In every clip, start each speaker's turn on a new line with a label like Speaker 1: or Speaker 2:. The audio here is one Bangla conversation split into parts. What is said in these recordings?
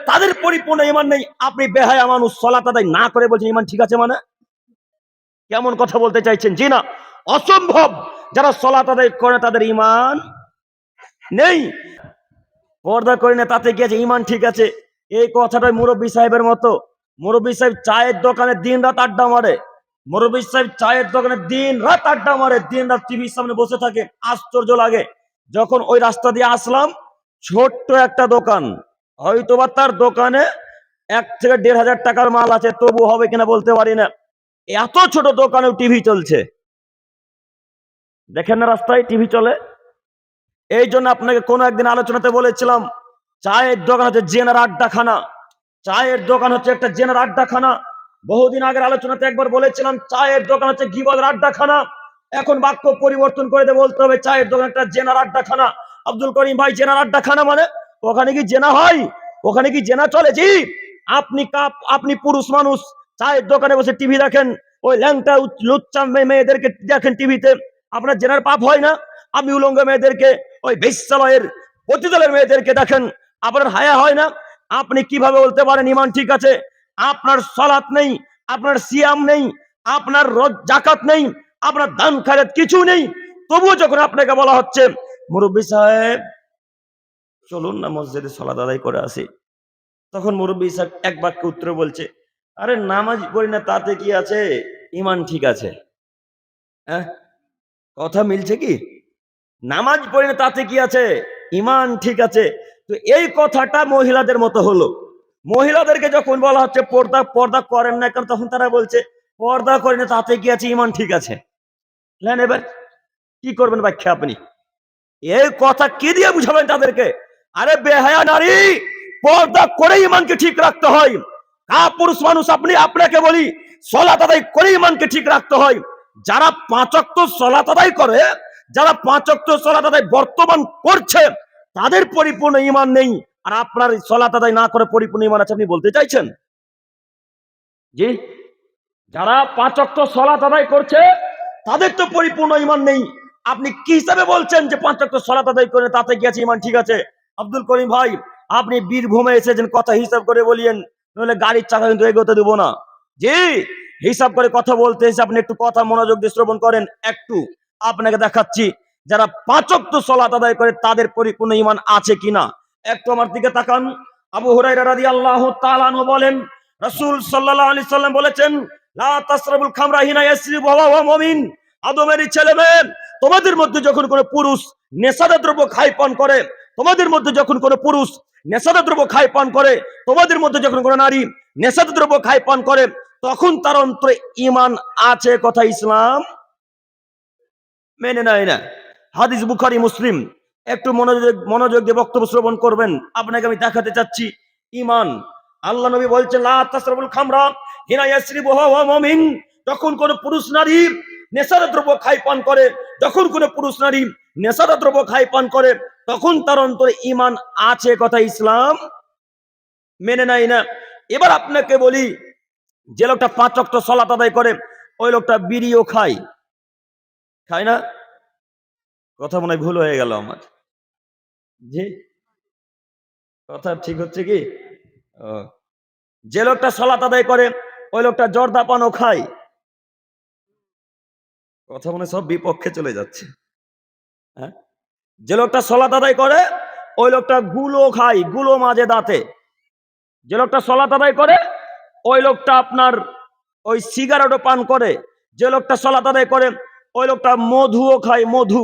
Speaker 1: তাদের পরিপূর্ণ ঈমান নেই। আপনি বেহায়া মানুষ সালাত আদায় না করে বলছেন ঈমান ঠিক আছে, মানে কেমন কথা বলতে চাইছেন? জি না, অসম্ভব। যারা সালাত আদায় করে তাদের ঈমান নেই। পর্দা করে না তাতে গিয়েছে ঈমান ঠিক আছে, এই কথাটাই মুরব্বী সাহেবের মতো। মুরব্বী সাহেব চায়ের দোকানে দিন রাত আড্ডা মারে। মুরব্বী সাহেব চায়ের দোকানে দিন রাত আড্ডা মারে, দিন রাত টিভির সামনে বসে থাকে। আশ্চর্য লাগে। যখন ওই রাস্তা দিয়ে আসলাম, ছোট্ট একটা দোকান, হয়তোবা তার দোকানে 1 থেকে 1,500 টাকার মাল আছে, তবু হবে কিনা বলতে পারি না। এত ছোট দোকানেও টিভি চলছে। দেখেন না রাস্তায় টিভি চলে। এই জন্য আপনাকে কোনো একদিন আলোচনাতে বলেছিলাম, চায়ের দোকান হচ্ছে জেনার আড্ডাখানা। চায়ের দোকান হচ্ছে একটা জেনার আড্ডাখানা। বহুদিন আগের আলোচনাতে একবার বলেছিলাম চায়ের দোকান হচ্ছে গীবতের আড্ডাখানা। এখন বাক্য পরিবর্তন করে বলতে হবে চায়ের দোকান একটা জেনার আড্ডাখানা। আব্দুল করিম ভাই, জেনার আড্ডাখানা মানে ওখানে কি জেনা হয়? ওখানে কি জেনা চলে? জি। আপনি পুরুষ মানুষ চায়ের দোকানে বসে টিভি দেখেন, ওই ল্যাংটা লুচ্চা মেয়েদেরকে দেখেন টিভিতে, আপনার জেনার পাপ হয় না? আমি উলঙ্গ মেয়েদেরকে, ওই বেশ্যালয়ের পতিতালয়ের মেয়েদেরকে দেখেন, আপনার হায়া হয় না? আপনি কিভাবে বলতে পারেন ঈমান ঠিক আছে? আপনার সালাত নেই, আপনার সিয়াম নেই, আপনার যাকাত নেই, আপনার দান খায়রাত কিছু নেই, তবুও যখন আপনাকে বলা হচ্ছে মুরব্বী সাহেব চলুন না মসজিদে সালাত আদায় করে আসি, তখন মুরব্বী সাহেব এক বাক্যে উত্তরে বলছে, আরে নামাজ পড়ি না তাতে কি আছে, ঈমান ঠিক আছে। হ্যাঁ, কথা মিলছে কি? নামাজ পড়ি না তাতে কি আছে, ঈমান ঠিক আছে। তো এই কথাটা মহিলাদের মতো হলো। মহিলাদেরকে যখন বলা হচ্ছে পর্দা পর্দা করেন না কেন, তখন তারা বলছে পর্দা করি না তাতে কি আছে, ঈমান ঠিক আছে। এবার কি করবেন ব্যাখ্যা আপনি? এই কথা কি দিয়ে বুঝাবেন তাদেরকে? আরে বেহায়া নারী, পর্দা করে ঈমানকে ঠিক রাখতে হয়। পুরুষ মানুষ আপনি, আপনাকে বলি সালাত আদায় করে ঈমানকে ঠিক রাখতে হয়। যারা 5 ওয়াক্ত সালাত আদায় করে, যারা 5 ওয়াক্ত সালাত আদায় বর্তমান করছে, তাদের পরিপূর্ণ ঈমান নেই। আর আপনার সালাত আদায় না করে পরিপূর্ণ ঈমান আছে আপনি বলতে চাইছেন? জি। যারা 5 ওয়াক্ত সালাত আদায় করছে তাদের তো পরিপূর্ণ ঈমান নেই। আপনি কি হিসাবে বলছেন যে 5 ওয়াক্ত সালাত আদায় করে তাতে গিয়েছে ঈমান ঠিক আছে? আব্দুল করিম ভাই, আপনি বীরভূমে এসেছেন, কথা হিসাব করে বলিয়েন, নইলে গাড়ির চাকা কিন্তু এগোতে দেবো না। জি, হিসাব করে কথা বলতে এসে আপনি একটু কথা মনোযোগ দিয়ে শ্রবণ করেন। একটু আপনাকে দেখাচ্ছি যারা 5 ওয়াক্ত সালাত আদায় করে তাদের পরিপূর্ণ ঈমান আছে কিনা। একটু আমার দিকে তাকান। আবু হুরায়রা রাদিয়াল্লাহু তাআলা আনহু বলেন, রাসূল সাল্লাল্লাহু আলাইহি সাল্লাম বলেছেন, লা তাসরাবুল খামরা হিনা ইয়াসরিবু ওয়া মুমিন। আদমেরই ছেলে মেয়ে, তোমাদের মধ্যে যখন কোনো পুরুষ নেশাদার দ্রব্য খায় পান করে, তোমাদের মধ্যে যখন কোনো পুরুষ নেশাদার দ্রব্য খায় পান করে, তোমাদের মধ্যে যখন কোনো নারী নেশাদার দ্রব্য খায় পান করে, তখন তার অন্তরে ঈমান আছে, কথা ইসলাম মেনে নেয় না। হাদিস বুখারী মুসলিম। একটু মনোযোগ দিয়ে বক্তব্য শ্রবণ করবেন। আপনাকে আমি দেখাতে চাচ্ছি ঈমান। আল্লাহ নবী বলছেন, লা তাসরাবুল খামরা হিনা ইয়াসরিবু ওয়া মুমিন। যখন কোন পুরুষ নারী নেশাদার দ্রব্য খায় পান করে, যখন কোন পুরুষ নারী নেশাদার দ্রব্য খায় পান করে, তখন তার অন্তরে ঈমান আছে, কথা ইসলাম মেনে নেয় না। এবার আপনাকে বলি, যে লোকটা 5 ওয়াক্ত সালাত আদায় করে, ওই লোকটা বিড়িও খায়, খায় না? কথা মনে হয় ভুল হয়ে গেল আমার। জি, কথা ঠিক হচ্ছে কি? যে লোকটা সালাত আদায় করে, ওই লোকটা জর্দা পানও খায়। কথা মনে সব বিপক্ষে চলে যাচ্ছে। হ্যাঁ, যে লোকটা সালাত আদায় করে, ওই লোকটা গুলো খায়, গুলো মাঝে দাঁতে। যে লোকটা সালাত আদায় করে, ওই লোকটা আপনার ওই সিগারেটও পান করে। যে লোকটা সালাত আদায় করে, ওই লোকটা মধুও খায়। মধু,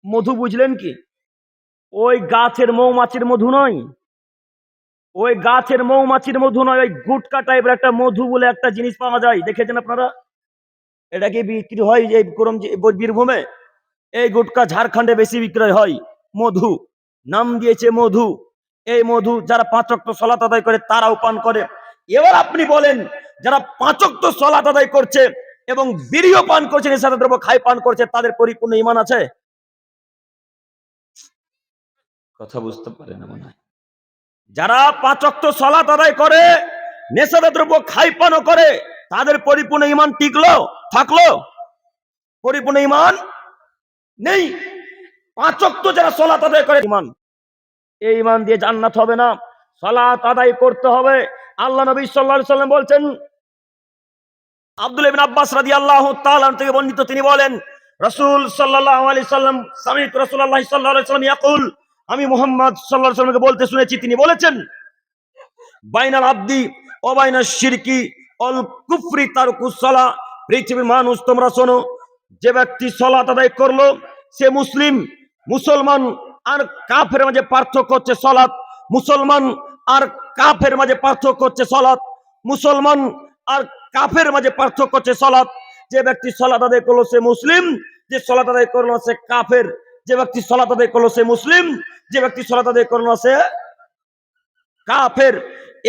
Speaker 1: মধু বুঝলেন কি? ওই গাছের মৌমাছির মধু নয়, ওই গাছের মৌমাছির মধু নয়, ওই গুটকা টাইপের একটা মধু বলে একটা জিনিস পাওয়া যায়, দেখেছেন আপনারা? এটা কি বিক্রি হয় এই বীরভূমে? এই গুটকা ঝাড়খণ্ডে বেশি বিক্রয় হয়। মধু, নাম দিয়েছে মধু। এই মধু যারা 5 ওয়াক্ত সালাত আদায় করে তারাও পান করে। এবার আপনি বলেন, যারা 5 ওয়াক্ত সালাত আদায় করছে এবং বিড়িও পান করছে, নেশাদার দ্রব্য খায় পান করছে, তাদের পরিপূর্ণ ঈমান আছে? কথা বুঝতে পারে না মনে হয়। যারা 5 ওয়াক্ত সালাত আদায় করে, নেশাদার দ্রব্য খায় পানও করে, তাদের পরিপূর্ণ ঈমান টিকলো, থাকলো? পরিপূর্ণ ঈমান নেই। 5 ওয়াক্ত যারা সালাত আদায় করে ঈমান, এই ঈমান দিয়ে জান্নাত হবে না। সালাত আদায় করতে হবে। আল্লাহ নবী সাল্লাল্লাহু আলাইহি সাল্লাম বলছেন, আব্দুল্লাহ ইবনে আব্বাস রাদিয়াল্লাহু তাআলা আনহু থেকে বর্ণিত, তিনি বলেন রাসূল সাল্লাল্লাহু আলাইহি সাল্লাম সামি'তু রাসূলুল্লাহ সাল্লাল্লাহু আলাইহি সাল্লাম ইয়াকুল, আমি মুহাম্মদ সাল্লাল্লাহু আলাইহি সাল্লামকে বলতে শুনেছি, তিনি বলেছেন, বাইনাল আবদি ওয়া বাইনাশ শিরকি অল কুফরি তারকুস সালাহ। পৃথিবীর মানুষ তোমরা শোনো, যে ব্যক্তি সালাত আদায় করলো সে মুসলিম। মুসলমান আর কাফের মাঝে পার্থক্য হচ্ছে সালাত। মুসলমান আর কাফের মাঝে পার্থক্য হচ্ছে সালাত। মুসলমান আর কাফের মাঝে পার্থক্য হচ্ছে সালাত। যে ব্যক্তি সালাত আদায় করলো সে মুসলিম, যে সালাত আদায় করলো সে কাফের। যে ব্যক্তি সালাত আদায় করলো সে মুসলিম, যে ব্যক্তি সালাত আদায় করলো সে কাফের।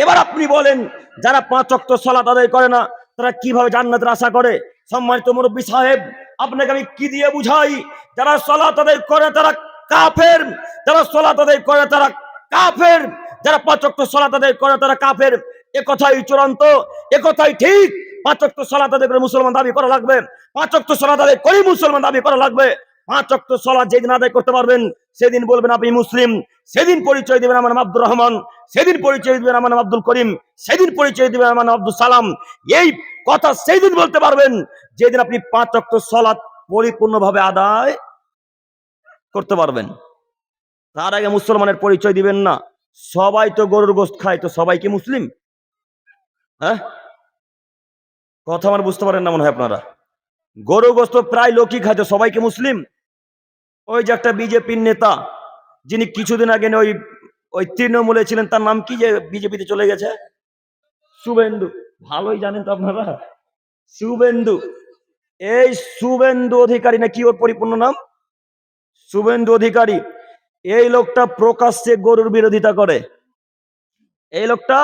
Speaker 1: এবার আপনি বলেন, যারা 5 ওয়াক্ত সালাত আদায় করে না তারা কিভাবে জান্নাতের আশা করে? সম্মানিত মুরব্বী সাহেব, আপনাকে আমি কি দিয়ে বুঝাই? যারা সালাত আদায় করে তারা কাফের, যারা সালাত আদায় করে তারা কাফের, যারা 5 ওয়াক্ত সালাত আদায় করে তারা কাফের। এ কথাই চূড়ান্ত, এ কথাই ঠিক। 5 ওয়াক্ত সালাত আদায় করে মুসলমান দাবি করা লাগবে, 5 ওয়াক্ত সালাত আদায় করে মুসলমান দাবি করা লাগবে। 5 ওয়াক্ত সালাত যেদিন আদায় করতে পারবেন সেদিন বলবেন আপনি মুসলিম, সেদিন পরিচয় দিবেন আমার নাম আব্দুর রহমান, সেদিন পরিচয় দিবেন আমার নাম আব্দুল করিম, সেদিন পরিচয় দিবেন আমার নাম আব্দুল সালাম। এই কথা সেই দিন বলতে পারবেন যেদিন আপনি 5 ওয়াক্ত সালাত পরিপূর্ণভাবে আদায় করতে পারবেন। তার আগে মুসলমানের পরিচয় দিবেন না। সবাই তো গরুর গোশত খায়, তো সবাই কি মুসলিম? হ্যাঁ, কথা আমার বুঝতে পারেন না মনে হয় আপনারা। গরুর গোশত প্রায় লোকই খায়, তো সবাই কি মুসলিম? ওই যে একটা বিজেপির নেতা, যিনি কিছুদিন আগে ওই ওই তৃণমূলে ছিলেন, তার নাম কি, যে বিজেপিতে চলে গেছে? শুভেন্দু। ভালোই জানেন তো আপনারা, শুভেন্দু। এই শুভেন্দু অধিকারী না কি ওর পরিপূর্ণ নাম? শুভেন্দু অধিকারী। এই লোকটা প্রকাশ্যে গরুর বিরোধিতা করে। এই লোকটা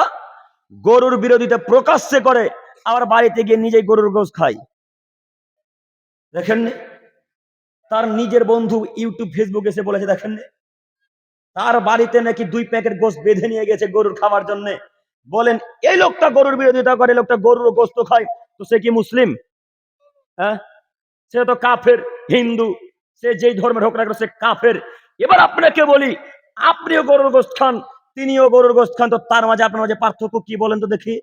Speaker 1: গরুর বিরোধিতা প্রকাশ্যে করে, আবার বাড়িতে গিয়ে নিজেই গরুর গোশত খায়। দেখেননি? তার নিজের বন্ধু ইউটিউব ফেসবুক এসে বলেছে, দেখেননি? তার বাড়িতে নাকি 2 প্যাকেট গোশত বেঁধে নিয়ে গেছে গরুর খাওয়ার জন্য। বলেন, এই লোকটা গরুর বিরোধিতা করে, লোকটা গরুর গোশত খায়, তো সে কি মুসলিম? হ্যাঁ, সে তো কাফের, হিন্দু, সে যেই ধর্মের হোক না কেন সে কাফের। এবার আপনাকে বলি, আপনিও গরুর গোশত খান, তিনিও গরুর গোশত খান, তো তার মাঝে আপনার মাঝে পার্থক্য কি বলেন তো দেখি?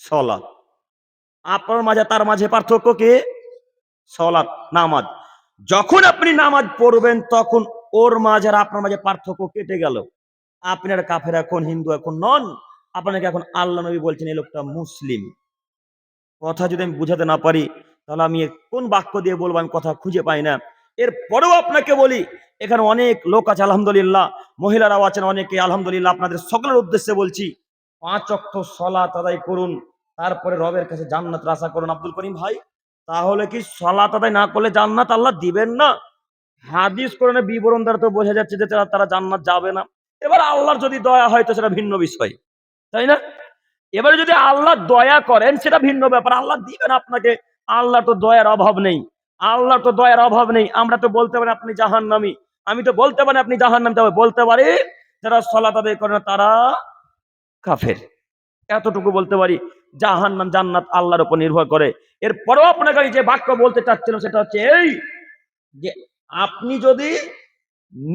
Speaker 1: সালাত। আপনার মাঝে তার মাঝে পার্থক্য কি? সালাত, নামাজ। যখন আপনি নামাজ পড়বেন তখন ওর মাঝে আর আপনার মাঝে পার্থক্য কেটে গেল। আপনার কাফের এখন, হিন্দু এখন নন। আপনাকে এখন আল্লাহ নবী বলছেন এই লোকটা মুসলিম। কথা যদি আমি বুঝাতে না পারি তাহলে আমি কোন বাক্য দিয়ে বলবো, আমি কথা খুঁজে পাই না। এরপরেও আপনাকে বলি, এখানে অনেক লোক আছে আলহামদুলিল্লাহ, মহিলারাও আছেন অনেকে আলহামদুলিল্লাহ। আপনাদের সকলের উদ্দেশ্যে বলছি, 5 ওয়াক্ত সালাত আদায় করুন, তারপরে রবের কাছে জান্নাতের আশা করুন। আব্দুল করিম ভাই, তাহলে কি সালাত আদায় না করলে জান্নাত আল্লাহ দিবেন না? হাদিস কোরআনের বিবরণ দ্বারা তো বোঝা যাচ্ছে যে তারা জান্নাত যাবে না। এবার আল্লাহর যদি দয়া হয় তো সেটা ভিন্ন বিষয়, তাই না? এবারে যদি আল্লাহ দয়া করেন সেটা ভিন্ন ব্যাপার, আল্লাহ দিবেন আপনাকে। আল্লাহ তো দয়ার অভাব নেই, আল্লাহ তো দয়ার অভাব নেই। আমরা তো বলতে পারি আপনি জাহান্নামী, আমি তো বলতে পারি আপনি জাহান্নামী, তবে বলতে পারি যারা সালাত আদায় করে না তারা কাফের, এতটুকু বলতে পারি। জাহান্নাম জান্নাত আল্লাহর উপর নির্ভর করে। এরপরেও আপনাকে আমি যে বাক্য বলতে চাচ্ছিলাম সেটা হচ্ছে এই, যে আপনি যদি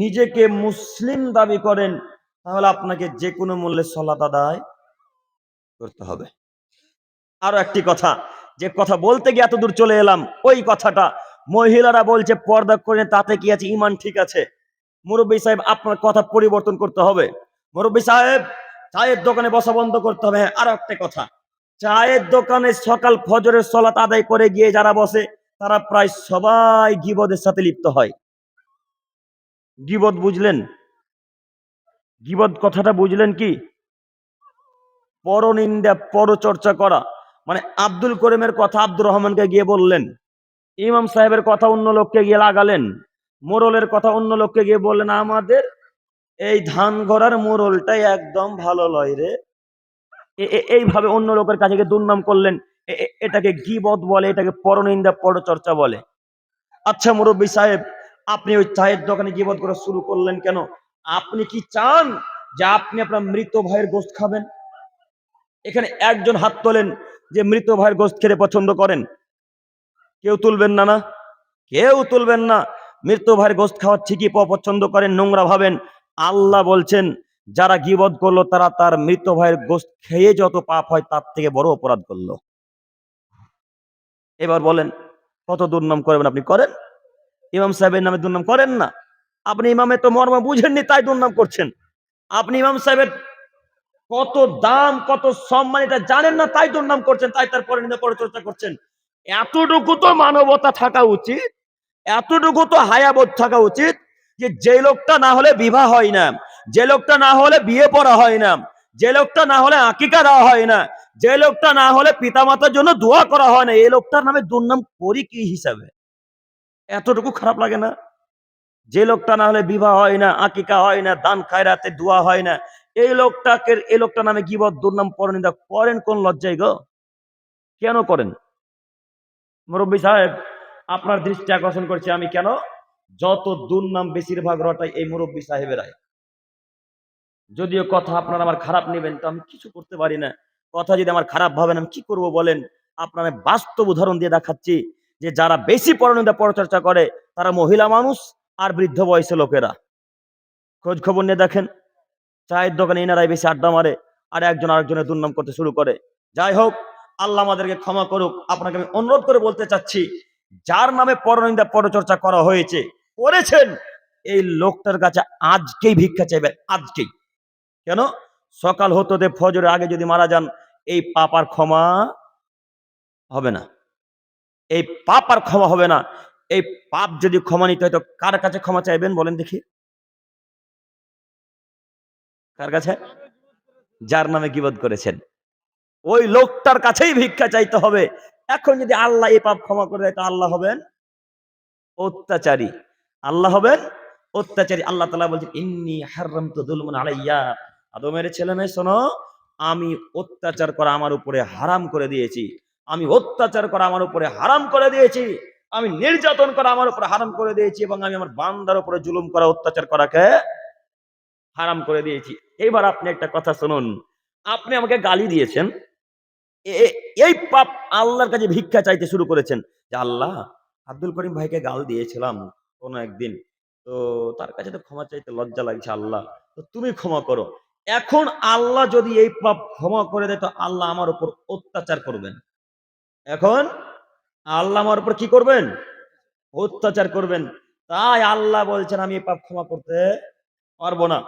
Speaker 1: নিজেকে মুসলিম দাবি করেন তাহলে আপনাকে যে কোনো মূল্যে সালাত আদায় করতে হবে। আরো একটি কথা, যে কথা বলতে গিয়ে এত দূর চলে এলাম, ওই কথাটা মহিলারা বলছে পর্দা করে, তাতে কি আছে? ইমান ঠিক আছে। মুরব্বী সাহেব, আপনার কথা পরিবর্তন করতে হবে। মুরব্বী সাহেব, চায়ের দোকানে বসা বন্ধ করতে হবে। আরো একটা কথা, চায়ের দোকানে সকাল ফজরের সালাত আদায় করে গিয়ে যারা বসে তারা প্রায় সবাই গীবতের সাথে লিপ্ত হয়। গীবত বুঝলেন? গীবত কথাটা বুঝলেন কি? পরনিন্দা, পরচর্চা করা। মানে আব্দুল করিমের কথা আব্দুর রহমানকে গিয়ে বললেন, ইমাম সাহেবের কথা অন্য লোককে গিয়ে লাগালেন, মোরলের কথা অন্য লোককে গিয়ে বললেন, আমাদের এই ধান ঘরার মোরলটাই একদম ভালো লয় রে। এইভাবে অন্য লোকের কাছে গিয়ে দুর্নাম করলেন। এটাকে গীবত বলে, এটাকে পরনিন্দা, পরচর্চা বলে। আচ্ছা মুরব্বী সাহেব, আপনি ওই চায়ের দোকানে গীবত করা শুরু করলেন কেন? আপনি কি চান যে আপনি আপনার মৃত ভাইয়ের গোশত খাবেন? এখানে একজন হাত তোলেন যে মৃত ভাইয়ের গোশত খেতে পছন্দ করেন। কেউ তুলবেন না? না, কেউ তুলবেন না। মৃত ভাইয়ের গোশত খাওয়া ঠিকই পছন্দ করেন, নোংরা ভাবেন, আল্লাহ বলছেন যারা গীবত করলো তারা তার মৃত ভাইয়ের গোশত খেয়ে যত পাপ হয় তার থেকে বড় অপরাধ করলো। এবার বলেন কত দুর্নাম করবেন? আপনি করেন? ইমাম সাহেবের নামে দুর্নাম করেন না? আপনি ইমামের তো মর্ম বুঝেননি তাই দুর্নাম করছেন। আপনি ইমাম সাহেবের কত দাম কত সম্মান এটা জানেন না তাই দুর্নাম করছেন, তাই তার পরিণত পরিচর্যা করছেন। এতটুকু তো মানবতা থাকা উচিত, এতটুকু তো হায়াবোধ থাকা উচিত যে যে লোকটা না হলে বিবাহ হয় না, যে লোকটা না হলে বিয়ে পড়া হয় না, যে লোকটা না হলে আকিকা দেওয়া হয় না, যে লোকটা না হলে পিতামাতার জন্য দোয়া করা হয় না, এই লোকটার নামে দুর্নাম করি কি হিসাবে? এতটুকু খারাপ লাগে না? যে লোকটা না হলে বিবাহ হয় না, আকিকা হয় না, দান খায়রাতে দোয়া হয় না, এই লোকটা নামে গীবত দুর্নাম পরনিন্দা করেন কোন লজ্জায় গো? কেন করেন? মুরব্বী সাহেব, আপনার দৃষ্টি আকর্ষণ করছি আমি কেন? যত দুর্নাম বেশিরভাগ রটাই এই মুরব্বী সাহেবেরাই। যদিও কথা আপনারা আমার খারাপ নেবেন তো আমি কিছু করতে পারি না। কথা যদি আমার খারাপ ভাবেন আমি কি করব বলেন? আপনার বাস্তব উদাহরণ দিয়ে দেখাচ্ছি যে যারা বেশি পরনিন্দা পরচর্চা করে তারা মহিলা মানুষ আর বৃদ্ধ বয়সী লোকেরা। খোঁজ খবর নিয়ে দেখেন, চায়ের দোকানে এনারাই বেশি আড্ডা মারে আর একজন আরেকজনের দুর্নাম করতে শুরু করে। যাই হোক, আল্লাহ আমাদেরকে ক্ষমা করুক। আপনাকে আমি অনুরোধ করে বলতে চাচ্ছি, যার নামে পরনিন্দা পরচর্চা করা হয়েছে করেছেন, এই লোকটার কাছে আজকেই ভিক্ষা চাইবেন, আজকেই। কেন? সকাল হতে ফজরের আগে যদি মারা যান এই পাপ আর ক্ষমা হবে না, এই পাপ আর ক্ষমা হবে না। এই পাপ যদি ক্ষমা নিতে হয় তো কার কাছে ক্ষমা চাইবেন বলেন দেখি? কার কাছে? যার নামে গীবত করেছেন ওই লোকটার কাছেই ভিক্ষা চাইতে হবে। এখন যদি আল্লাহ এই পাপ ক্ষমা করে দেয় তো আল্লাহ হবেন অত্যাচারী, আল্লাহ হবেন অত্যাচারী। আল্লাহ তাআলা বলছেন ইন্নী হারামতু যুলমান আলাইয়া, আদমের ছেলে মেয়ে শোনো, আমি অত্যাচার করা আমার উপরে হারাম করে দিয়েছি, আমি অত্যাচার করা আমার উপরে হারাম করে দিয়েছি, আমি নির্যাতন করা আমার উপরে হারাম করে দিয়েছি এবং আমি আমার বান্দার উপরে জুলুম করা অত্যাচার করাকে হারাম করে দিয়েছি। এবার আপনি একটা কথা শুনুন, আপনি আমাকে গালি দিয়েছেন, এই পাপ আল্লাহর কাছে ভিক্ষা চাইতে শুরু করেছেন যে আল্লাহ আব্দুল করিম ভাইকে গাল দিয়েছিলাম কোনো একদিন, তো তার কাছে তো ক্ষমা চাইতে লজ্জা লাগছে, আল্লাহ তো তুমি ক্ষমা করো। এখন আল্লাহ যদি এই পাপ ক্ষমা করে দেয় তো আল্লাহ আমার উপর অত্যাচার করবেন। এখন আল্লাহ আমার উপর কি করবেন? অত্যাচার করবেন। তাই আল্লাহ বলছেন আমি এই পাপ ক্ষমা করতে পারবো না।